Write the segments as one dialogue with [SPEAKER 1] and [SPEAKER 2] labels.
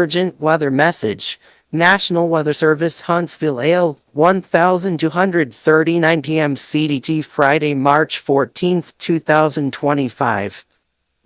[SPEAKER 1] emergent weather message. National Weather Service, Huntsville, AL-1239 PM CDT Friday, March 14, 2025.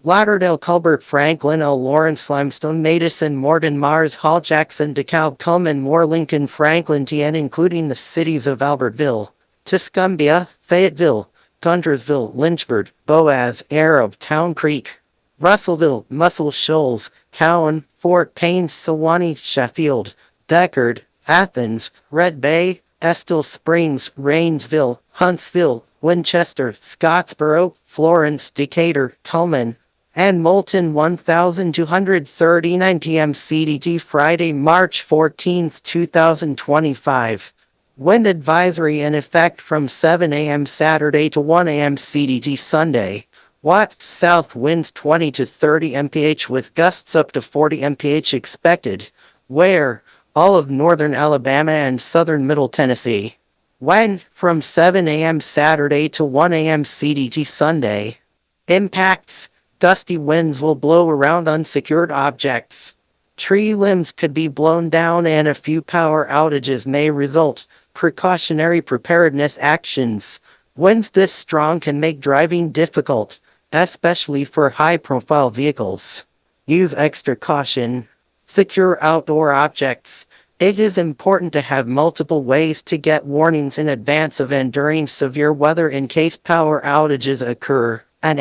[SPEAKER 1] Lauderdale-Colbert-Franklin, AL-Lawrence-Limestone-Madison-Morgan, Mars, Hall, Jackson, DeKalb, Cullman, Moore, Lincoln, Franklin, TN, including the cities of Albertville, Tuscumbia, Fayetteville, Guntersville, Lynchburg, Boaz, Arab, Town Creek, Russellville, Muscle Shoals, Cowan, Fort Payne, Sewanee, Sheffield, Decherd, Athens, Red Bay, Estill Springs, Rainsville, Huntsville, Winchester, Scottsboro, Florence, Decatur, Cullman, and Moulton. 1239 PM CDT Friday, March 14, 2025. Wind advisory in effect from 7 a.m. Saturday to 1 a.m. CDT Sunday. South winds 20 to 30 mph with gusts up to 40 mph expected. Where? All of northern Alabama and southern Middle Tennessee. When? From 7 a.m. Saturday to 1 a.m. CDT Sunday. Impacts. Gusty winds will blow around unsecured objects. Tree limbs could be blown down and a few power outages may result. Precautionary preparedness actions. Winds this strong can make driving difficult, especially for high-profile vehicles. Use extra caution. Secure outdoor objects. It is important to have multiple ways to get warnings in advance of and during severe weather in case power outages occur. An